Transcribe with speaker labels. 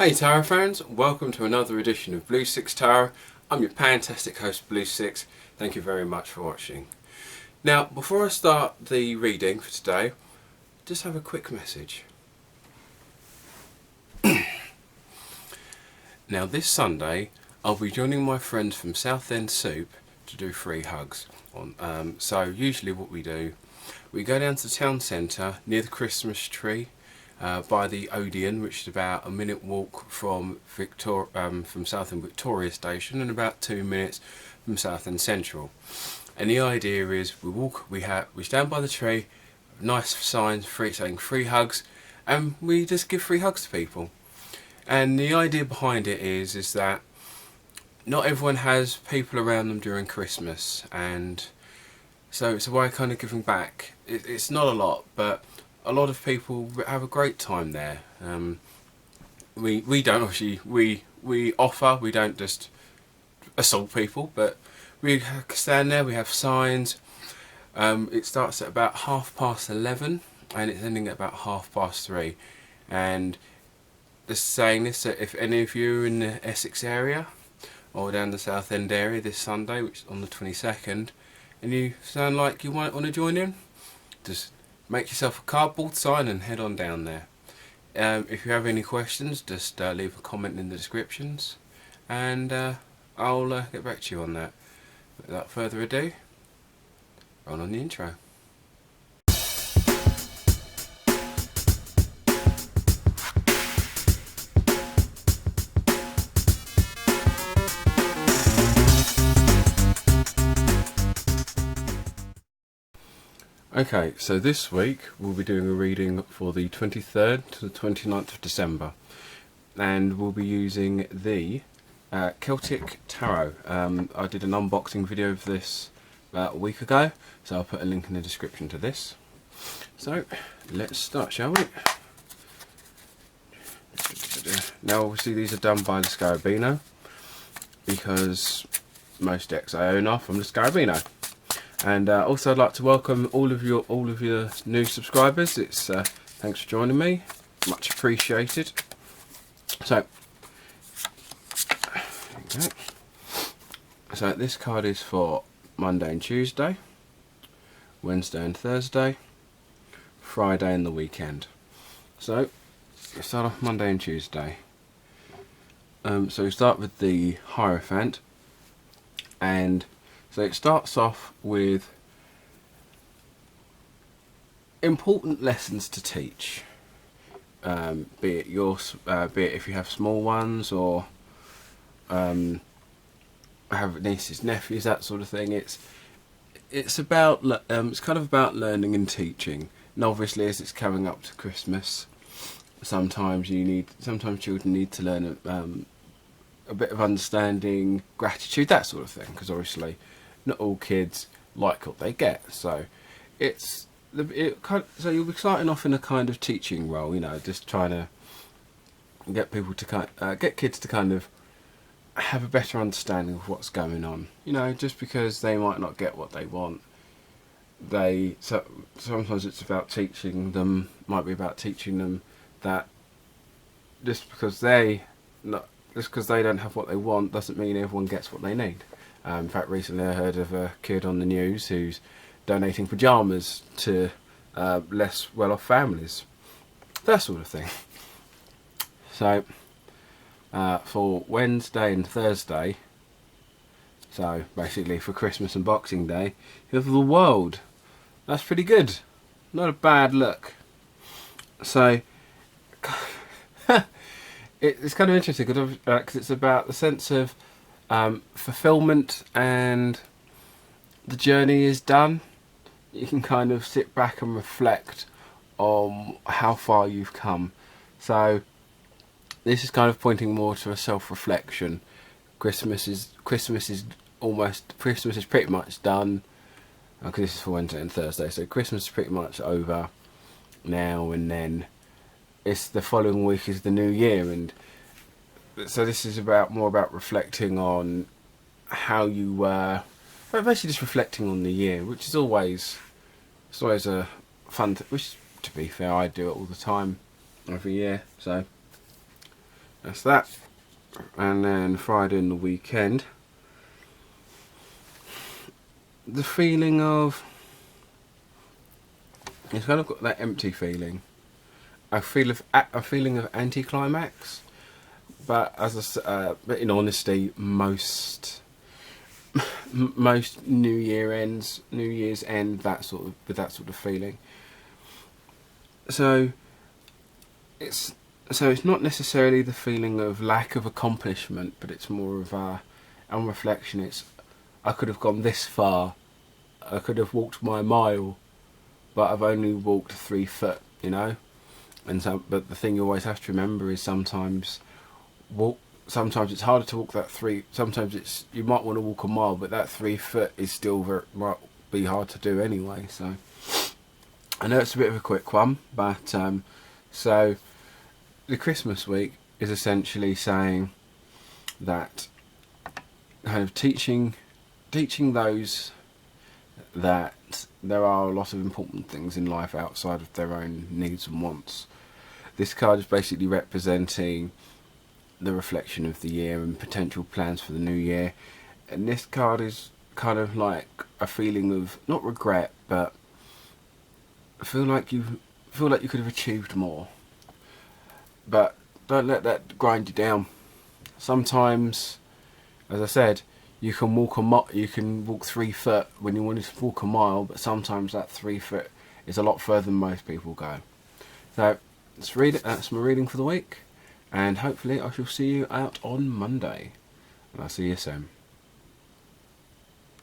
Speaker 1: Hey Tarot fans, welcome to another edition of Sicx Tarot. I'm your fantastic host Sicx. Thank you very much for watching. Now, before I start the reading for today, just have a quick message. Now this Sunday, I'll be joining my friends from Southend Soup to do free hugs. So usually what we do, we go down to the town centre near the Christmas tree, by the Odeon, which is about a minute walk from Southend Victoria Station and about 2 minutes from Southend Central. And the idea is we stand by the tree, nice signs saying free hugs, and we just give free hugs to people. And the idea behind it is that not everyone has people around them during Christmas, and so it's a way of kind of giving back. It's not a lot, but a lot of people have a great time there. We don't actually, we offer, we don't just assault people, but we stand there, we have signs. It starts at about 11:30 and it's ending at about 3:30. And just saying this, that if any of you are in the Essex area or down the Southend area this Sunday, which is on the 22nd, and you sound like you want to join in, just make yourself a cardboard sign and head on down there. If you have any questions, just leave a comment in the descriptions, and I'll get back to you on that. Without further ado, roll on the intro. Okay, so this week we'll be doing a reading for the 23rd to the 29th of December, and we'll be using the Celtic Tarot. I did an unboxing video of this about a week ago, so I'll put a link in the description to this. So let's start, shall we? Now obviously these are done by the Scarabino, because most decks I own are from the Scarabino. And also I'd like to welcome all of your new subscribers. It's thanks for joining me, much appreciated. So okay. So this card is for Monday and Tuesday, Wednesday and Thursday, Friday and the weekend. So let's start off Monday and Tuesday. So we start with the Hierophant, and so it starts off with important lessons to teach, be it if you have small ones, or have nieces, nephews, that sort of thing. It's about it's kind of about learning and teaching. And obviously, as it's coming up to Christmas, sometimes children need to learn a bit of understanding, gratitude, that sort of thing, because obviously not all kids like what they get. So so you'll be starting off in a kind of teaching role, you know, just trying to get people to get kids to kind of have a better understanding of what's going on. You know, just because they might not get what they want, sometimes it's about teaching them. Might be about teaching them that just because they don't have what they want doesn't mean everyone gets what they need. In fact, recently I heard of a kid on the news who's donating pyjamas to less well-off families, that sort of thing. So for Wednesday and Thursday, so basically for Christmas and Boxing Day, you have the World. That's pretty good, not a bad look. So it's kind of interesting because it's about the sense of fulfillment, and the journey is done. You can kind of sit back and reflect on how far you've come. So this is kind of pointing more to a self-reflection. Christmas is pretty much done, because this is for Wednesday and Thursday, so Christmas is pretty much over now, and then it's the following week is the new year. And so this is more about reflecting on how you were, basically just reflecting on the year, which is always a fun which, to be fair, I do it all the time, every year. So That's that. And then Friday and the weekend, the feeling of, it's kind of got that empty feeling. A feeling of anticlimax. But but in honesty, most New Year's end, with that sort of feeling. So it's not necessarily the feeling of lack of accomplishment, but it's more of on reflection. It's, I could have gone this far, I could have walked my mile, but I've only walked 3 foot, you know. And so, but the thing you always have to remember is sometimes it's harder to walk that 3. Sometimes you might want to walk a mile, but that 3 foot is still might be hard to do anyway. So I know it's a bit of a quick one, but so the Christmas week is essentially saying that, kind of teaching those that there are a lot of important things in life outside of their own needs and wants. This card is basically representing the reflection of the year and potential plans for the new year. And this card is kind of like a feeling of, not regret, but feel like you could have achieved more. But don't let that grind you down. Sometimes, as I said, you can walk 3 foot when you wanted to walk a mile, but sometimes that 3 foot is a lot further than most people go. So let's read it. That's my reading for the week, and hopefully I shall see you out on Monday. And I'll see you soon.